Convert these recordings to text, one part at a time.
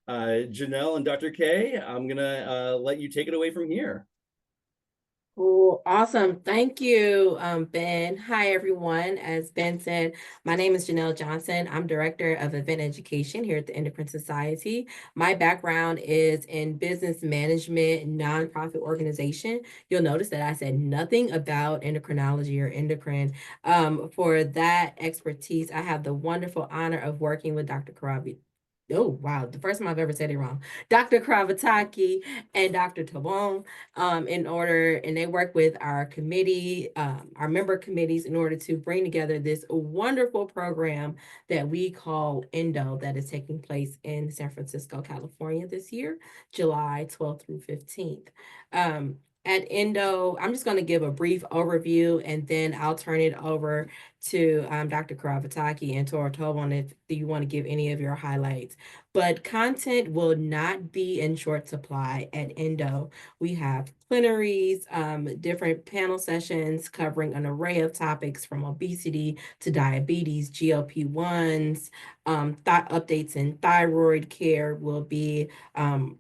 Janelle and Dr. K, I'm gonna let you take it away from here. Cool. Awesome. Thank you, Ben. Hi, everyone. As Ben said, my name is Janelle Johnson. I'm Director of Event Education here at the Endocrine Society. My background is in business management, nonprofit organization. You'll notice that I said nothing about endocrinology or endocrine. For that expertise, I have the wonderful honor of working with Dr. Karabi. Oh, wow. The first time I've ever said it wrong. Dr. Kravataki and Dr. Tabon and they work with our committee, our member committees in order to bring together this wonderful program that we call ENDO that is taking place in San Francisco, California this year, July 12th through 15th. At ENDO, I'm just going to give a brief overview and then I'll turn it over to Dr. Karavataki and Tora Tobon if you want to give any of your highlights. But content will not be in short supply at ENDO. We have plenaries, different panel sessions covering an array of topics from obesity to diabetes, GLP-1s, updates in thyroid care. Will be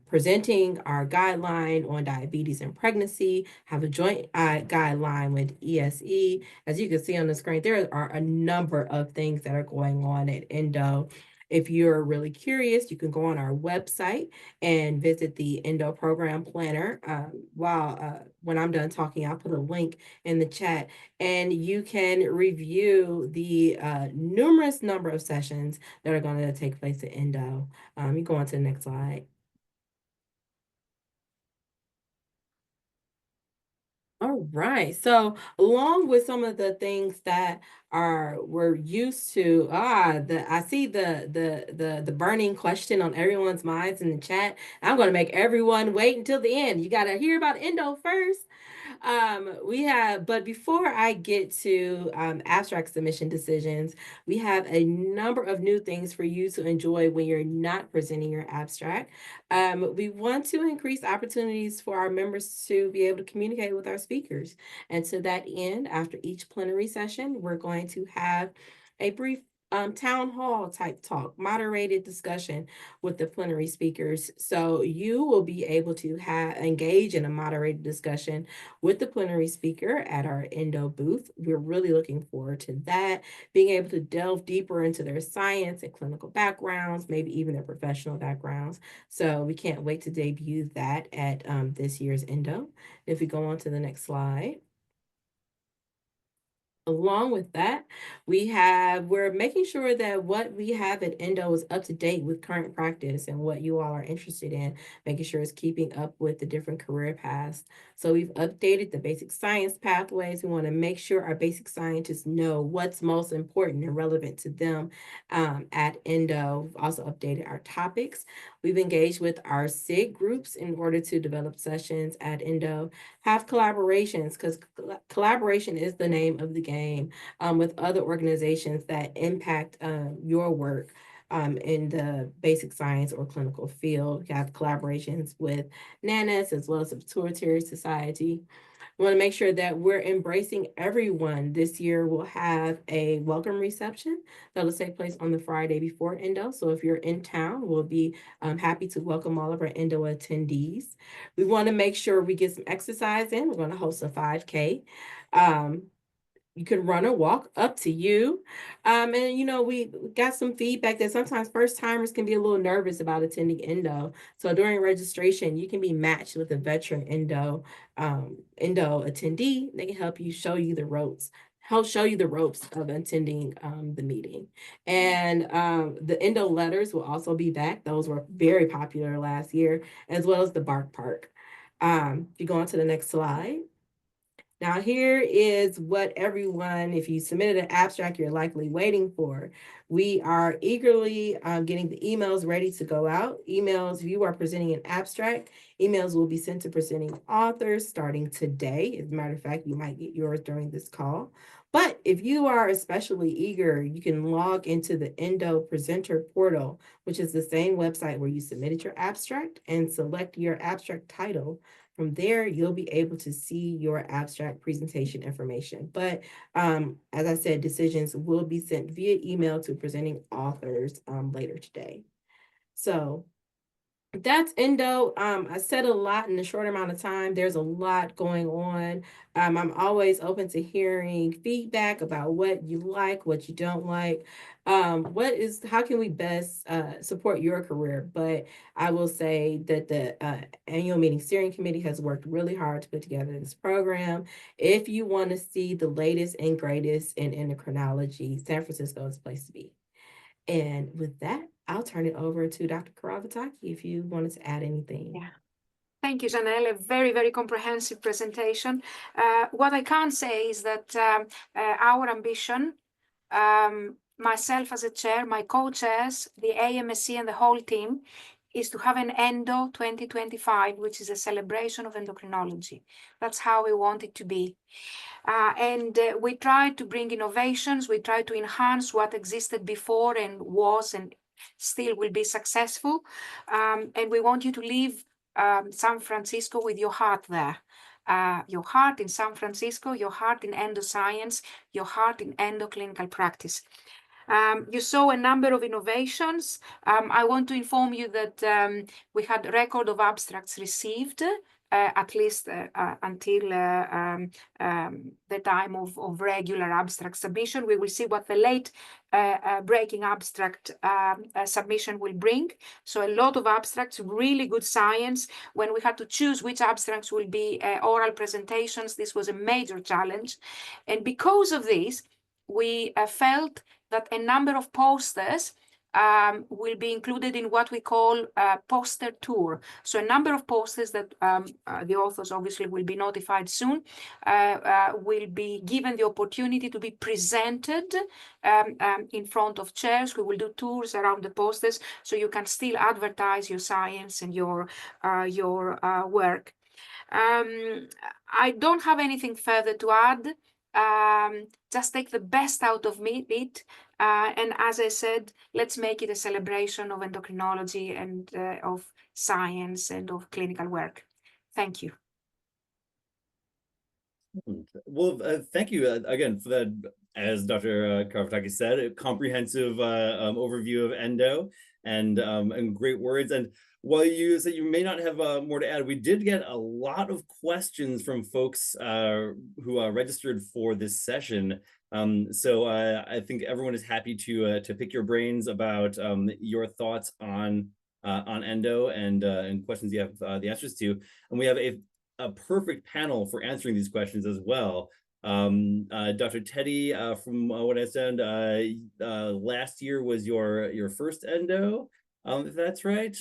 presenting our guideline on diabetes and pregnancy, have a joint guideline with ESE. As you can see on the screen, there are a number of things that are going on at Endo. If you're really curious, you can go on our website and visit the Endo program planner. When I'm done talking, I'll put a link in the chat and you can review the numerous number of sessions that are going to take place at Endo. You go on to the next slide. All right. So along with some of the things that we're used to, I see the burning question on everyone's minds in the chat. I'm gonna make everyone wait until the end. You gotta hear about endo first. But before I get to abstract submission decisions, we have a number of new things for you to enjoy when you're not presenting your abstract. We want to increase opportunities for our members to be able to communicate with our speakers. And to that end, after each plenary session, we're going to have a brief town hall type talk, moderated discussion with the plenary speakers. So you will be able to engage in a moderated discussion with the plenary speaker at our Endo booth. We're really looking forward to that, being able to delve deeper into their science and clinical backgrounds, maybe even their professional backgrounds. So we can't wait to debut that at this year's Endo. If we go on to the next slide. Along with that, we're making sure that what we have at Endo is up to date with current practice and what you all are interested in, making sure it's keeping up with the different career paths. So we've updated the basic science pathways. We want to make sure our basic scientists know what's most important and relevant to them at Endo. We've also updated our topics. We've engaged with our SIG groups in order to develop sessions at Endo, have collaborations because collaboration is the name of the game with other organizations that impact your work in the basic science or clinical field. We have collaborations with NANES as well as the Pituitary Society. We want to make sure that we're embracing everyone. This year we'll have a welcome reception that'll take place on the Friday before Endo. So if you're in town, we'll be happy to welcome all of our Endo attendees. We want to make sure we get some exercise in. We're going to host a 5K. You can run or walk, up to you. And we got some feedback that sometimes first timers can be a little nervous about attending Endo. So during registration, you can be matched with a veteran Endo attendee. They can help you show you the ropes. Help show you the ropes of attending the meeting. And the Endo letters will also be back. Those were very popular last year, as well as the Bark Park. If you go on to the next slide. Now, here is what everyone, if you submitted an abstract, you're likely waiting for. We are eagerly getting the emails ready to go out. Emails, if you are presenting an abstract, emails will be sent to presenting authors starting today. As a matter of fact, you might get yours during this call. But if you are especially eager, you can log into the Endo Presenter portal, which is the same website where you submitted your abstract, and select your abstract title. From there, you'll be able to see your abstract presentation information. But as I said, decisions will be sent via email to presenting authors later today. So That's endo. I said a lot in a short amount of time. There's a lot going on. I'm always open to hearing feedback about what you like, what you don't like. How can we best support your career? But I will say that the annual meeting steering committee has worked really hard to put together this program. If you want to see the latest and greatest in endocrinology, San Francisco is the place to be. And with that, I'll turn it over to Dr. Karavataki if you wanted to add anything. Yeah. Thank you, Janelle. A very, very comprehensive presentation. What I can say is that our ambition, myself as a chair, my co-chairs, the AMSC and the whole team, is to have an ENDO 2025, which is a celebration of endocrinology. That's how we want it to be. And we try to bring innovations. We try to enhance what existed before and was and still will be successful. And we want you to leave San Francisco with your heart there. Your heart in San Francisco, your heart in endoscience, your heart in endoclinical practice. You saw a number of innovations. I want to inform you that we had a record of abstracts received, at least until the time of regular abstract submission. We will see what the late breaking abstract submission will bring. So a lot of abstracts, really good science. When we had to choose which abstracts will be oral presentations, this was a major challenge. And because of this, we felt that a number of posters will be included in what we call a poster tour. So a number of posters that the authors obviously will be notified soon will be given the opportunity to be presented in front of chairs. We will do tours around the posters so you can still advertise your science and your work. I don't have anything further to add. Just take the best out of it. And as I said, let's make it a celebration of endocrinology and of science and of clinical work. Thank you. Well, thank you again for that. As Dr. Karavataki said, a comprehensive overview of endo and great words. And while you said you may not have more to add, we did get a lot of questions from folks who registered for this session. So I think everyone is happy to pick your brains about your thoughts on endo and questions you have the answers to. And we have a perfect panel for answering these questions as well. Dr. Teddy, from what I said, last year was your first endo, if that's right?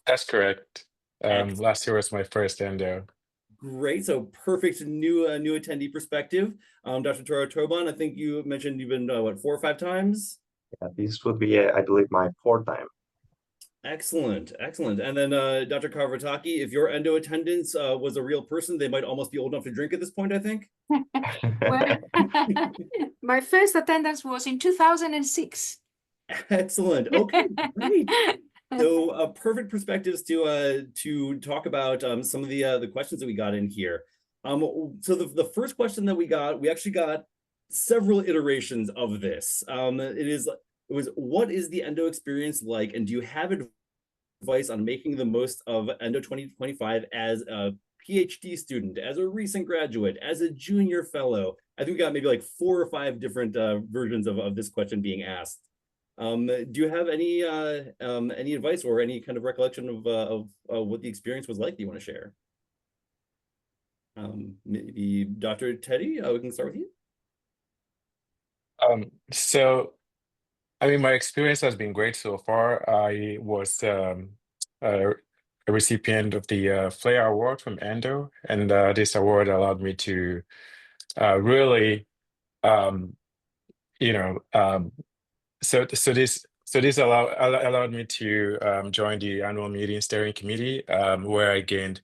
That's correct. Last year was my first endo. Great, so perfect new attendee perspective. Dr. Toro Toban, I think you mentioned you've been, what, 4 or 5 times? Yeah, this would be, I believe, my 4th time. Excellent, excellent. And then Dr. Karavataki, if your endo attendance was a real person, they might almost be old enough to drink at this point, I think. Well, my first attendance was in 2006. Excellent. Okay, great. So perfect perspectives to talk about some of the questions that we got in here. So the first question that we actually got several iterations of this. It was, what is the endo experience like, and do you have advice on making the most of Endo 2025 as a PhD student, as a recent graduate, as a junior fellow? I think we got maybe like 4 or 5 different versions of this question being asked. Do you have any advice or any kind of recollection of what the experience was like that you want to share? Maybe Dr. Teddy, we can start with you. So, I mean, my experience has been great so far. I was a recipient of the Flair Award from Endo, and this award allowed me to really, so this allowed me to join the annual meeting steering committee, where I gained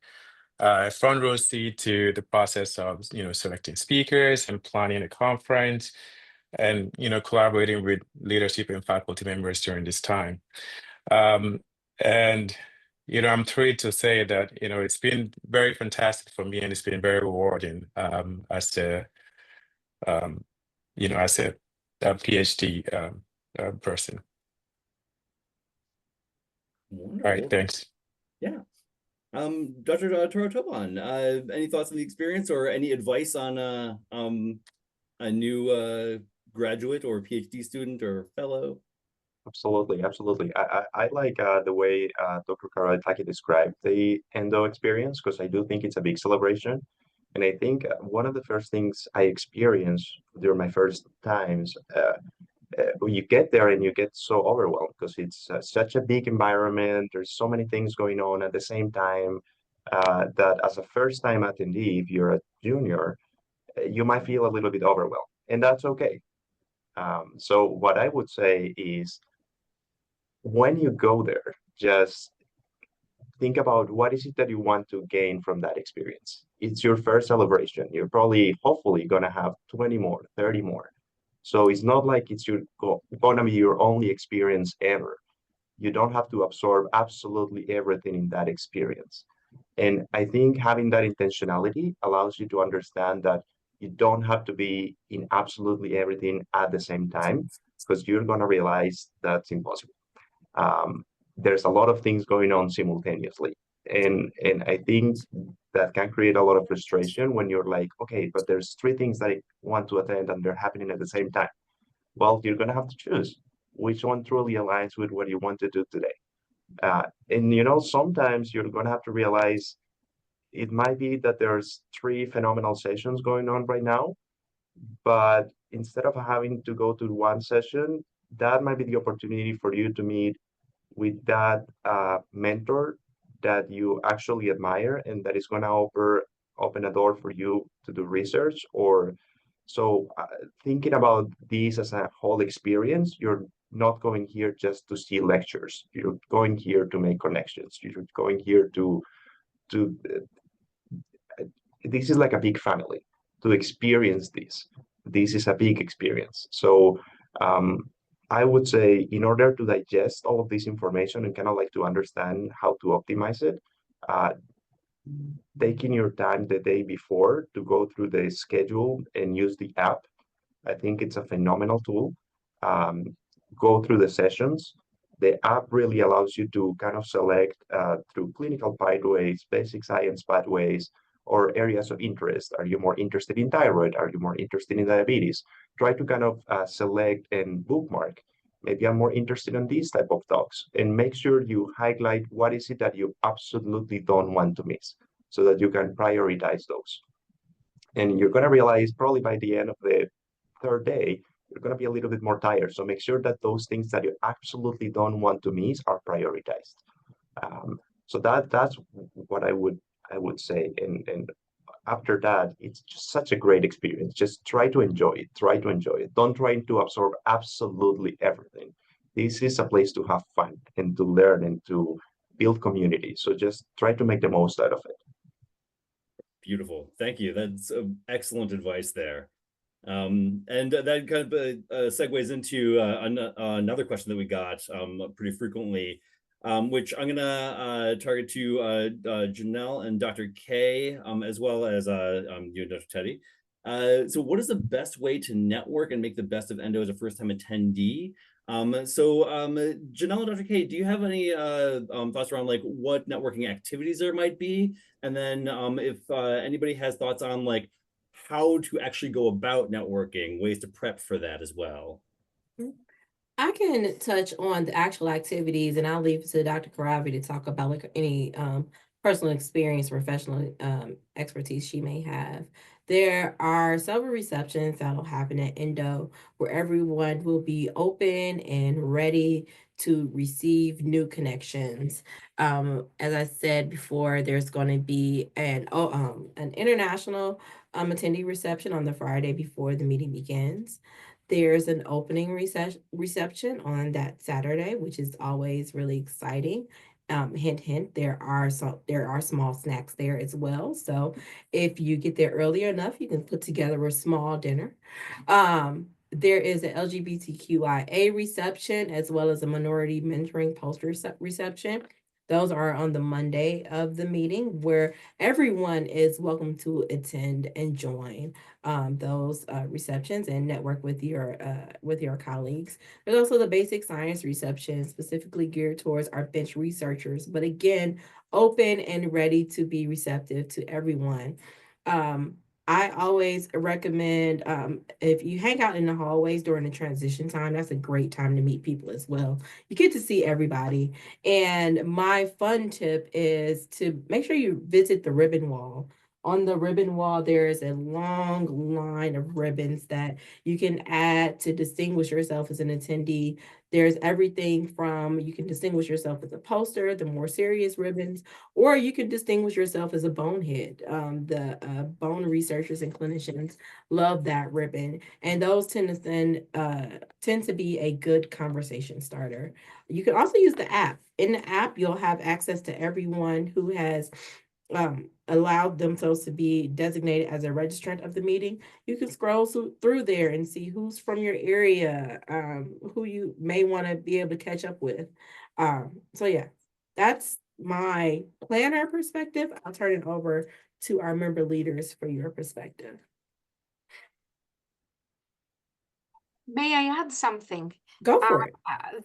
a front row seat to the process of selecting speakers and planning a conference, and collaborating with leadership and faculty members during this time. And I'm thrilled to say that it's been very fantastic for me, and it's been very rewarding as a PhD person. All right, Wonderful. thanks. Yeah. Dr. Toro Toban, any thoughts on the experience or any advice on a new graduate or PhD student or fellow? Absolutely, absolutely. I like the way Dr. Karataki described the Endo experience because I do think it's a big celebration. And I think one of the first things I experienced during my first times, you get there and you get so overwhelmed because it's such a big environment. There's so many things going on at the same time that as a first-time attendee, if you're a junior, you might feel a little bit overwhelmed, and that's okay. So what I would say is when you go there, just think about what is it that you want to gain from that experience. It's your first celebration. You're probably, hopefully, gonna have 20 more, 30 more. So it's not like it's gonna be your only experience ever. You don't have to absorb absolutely everything in that experience. And I think having that intentionality allows you to understand that you don't have to be in absolutely everything at the same time, because you're gonna realize that's impossible. um, there's a lot of things going on simultaneously. And I think that can create a lot of frustration when you're like, okay, but there's three things that I want to attend and they're happening at the same time. Well, you're gonna have to choose which one truly aligns with what you want to do today. And sometimes you're gonna have to realize it might be that there's three phenomenal sessions going on right now, but instead of having to go to one session, that might be the opportunity for you to meet with that mentor that you actually admire and that is going to open a door for you to do research. Or so thinking about this as a whole experience, you're not going here just to see lectures. You're going here to make connections. You're going here to this is like a big family. To experience this is a big experience. So um, I would say in order to digest all of this information and kind of like to understand how to optimize it, uh, taking your time the day before to go through the schedule and use the app, I think it's a phenomenal tool. Um, go through the sessions. The app really allows you to kind of select through clinical pathways, basic science pathways, or areas of interest. Are you more interested in thyroid? Are you more interested in diabetes? Try to kind of select and bookmark. Maybe I'm more interested in these type of talks, and make sure you highlight what is it that you absolutely don't want to miss so that you can prioritize those. And you're going to realize probably by the end of the third day, you're going to be a little bit more tired. So make sure that those things that you absolutely don't want to miss are prioritized. So that's what I would say. And after that, it's just such a great experience. Just try to enjoy it. Try to enjoy it. Don't try to absorb absolutely everything. This is a place to have fun and to learn and to build community. So just try to make the most out of it. Beautiful. Thank you. That's excellent advice there. And that kind of segues into another question that we got pretty frequently, which I'm gonna target to Janelle and Dr. K, as well as you and Dr. Teddy. So what is the best way to network and make the best of Endo as a first-time attendee? Janelle and Dr. K, do you have any thoughts around like what networking activities there might be? And then if anybody has thoughts on like how to actually go about networking, ways to prep for that as well. I can touch on the actual activities, and I'll leave it to Dr. Karavi to talk about like any personal experience, professional expertise she may have. There are several receptions that'll happen at Endo where everyone will be open and ready to receive new connections. As I said before, there's going to be an international attendee reception on the Friday before the meeting begins. There's an opening reception on that Saturday, which is always really exciting. Hint, hint, there are small snacks there as well. So if you get there early enough, you can put together a small dinner. There is an LGBTQIA reception as well as a minority mentoring poster reception. Those are on the Monday of the meeting, where everyone is welcome to attend and join those receptions and network with your colleagues. There's also the basic science reception, specifically geared towards our bench researchers, but again, open and ready to be receptive to everyone. I always recommend if you hang out in the hallways during the transition time, that's a great time to meet people as well. You get to see everybody. And my fun tip is to make sure you visit the ribbon wall. On the ribbon wall, there is a long line of ribbons that you can add to distinguish yourself as an attendee. There's everything from, you can distinguish yourself as a poster, the more serious ribbons, or you can distinguish yourself as a bonehead. The bone researchers and clinicians love that ribbon, and those tend to be a good conversation starter. You can also use the app. In the app, you'll have access to everyone who has allowed themselves to be designated as a registrant of the meeting. You can scroll through there and see who's from your area, who you may want to be able to catch up with. So yeah, that's my planner perspective. I'll turn it over to our member leaders for your perspective. May I add something? Go for it.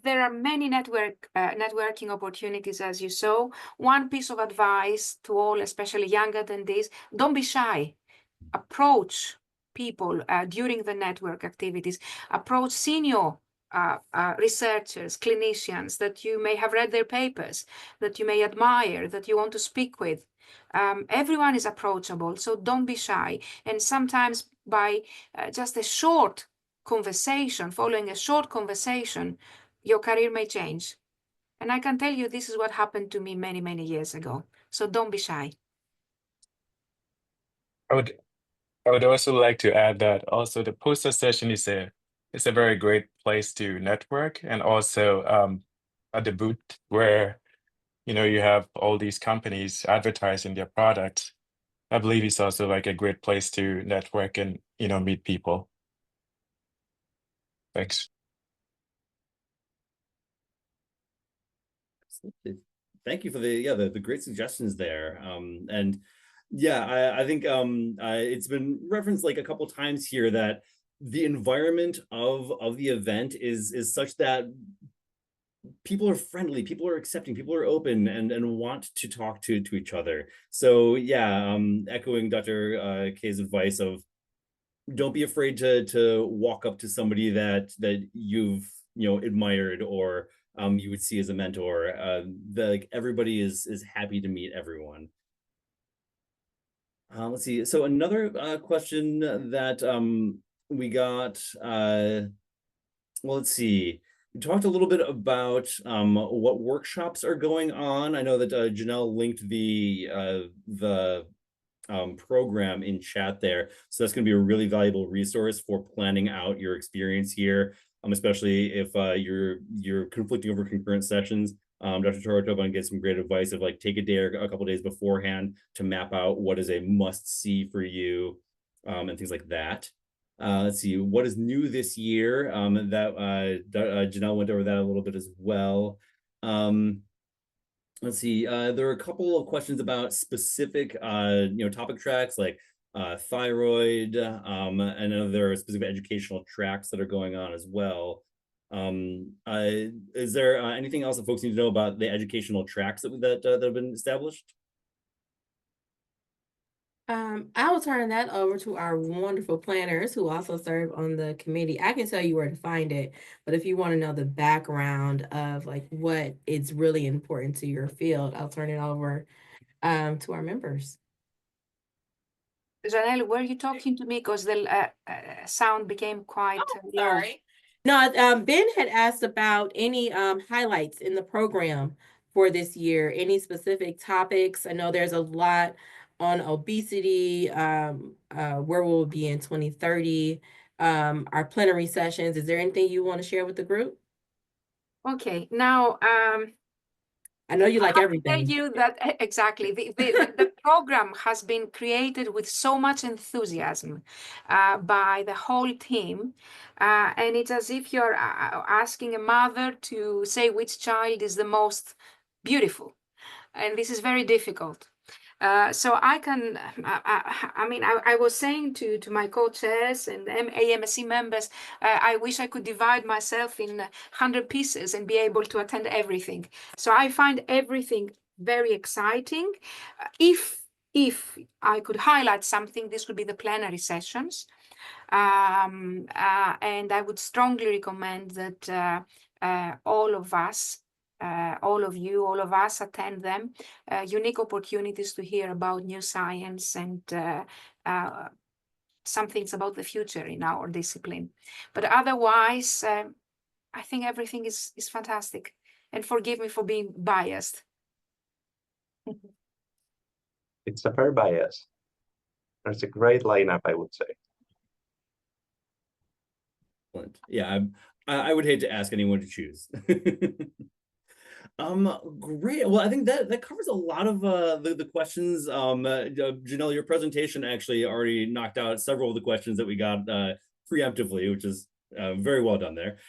There are many networking opportunities, as you saw. One piece of advice to all, especially young attendees: don't be shy. Approach people during the network activities. Approach senior researchers, clinicians that you may have read their papers, that you may admire, that you want to speak with. Everyone is approachable, so don't be shy. And sometimes by just a short conversation, following a short conversation, your career may change. And I can tell you, this is what happened to me many, many years ago. So don't be shy. I would also like to add that also the poster session is a very great place to network, and also at the booth where you have all these companies advertising their products. I believe it's also like a great place to network and meet people. Thanks. Thank you for the great suggestions there. And yeah, I think it's been referenced like a couple times here that the environment of the event is such that people are friendly, people are accepting, people are open and want to talk to each other. So yeah, echoing Dr. K's advice of don't be afraid to walk up to somebody that you've admired or you would see as a mentor. Like everybody is happy to meet everyone. Let's see. So another question that we got. Well, let's see. We talked a little bit about what workshops are going on. I know that Janelle linked the program in chat there. So that's going to be a really valuable resource for planning out your experience here, especially if you're conflicting over concurrent sessions. Dr. Torotova gets some great advice of like take a day or a couple days beforehand to map out what is a must-see for you and things like that. Let's see, what is new this year? Janelle went over that a little bit as well. Let's see, there are a couple of questions about specific, topic tracks like thyroid, and there are specific educational tracks that are going on as well. Is there anything else that folks need to know about the educational tracks that have been established? I will turn that over to our wonderful planners who also serve on the committee. I can tell you where to find it, but if you want to know the background of like what is really important to your field, I'll turn it over to our members. Janelle, were you talking to me? Because the sound became quite low. Sorry. No, Ben had asked about any highlights in the program for this year, any specific topics. I know there's a lot on obesity, where we'll be in 2030, our plenary sessions. Is there anything you want to share with the group? Okay, now I know you like everything. I tell you that exactly. The program has been created with so much enthusiasm by the whole team. And it's as if you're asking a mother to say which child is the most beautiful. and this is very difficult. So I was saying to my co-chairs and AMSC members, I wish I could divide myself in 100 pieces and be able to attend everything. So I find everything very exciting. If I could highlight something, this would be the plenary sessions. And I would strongly recommend that all of us, all of you, all of us attend them. Unique opportunities to hear about new science and some things about the future in our discipline. But otherwise, I think everything is fantastic. And forgive me for being biased. It's a fair bias. There's a great lineup, I would say. Excellent. Yeah, I would hate to ask anyone to choose. Great. Well, I think that covers a lot of the questions. Janelle, your presentation actually already knocked out several of the questions that we got preemptively, which is very well done there.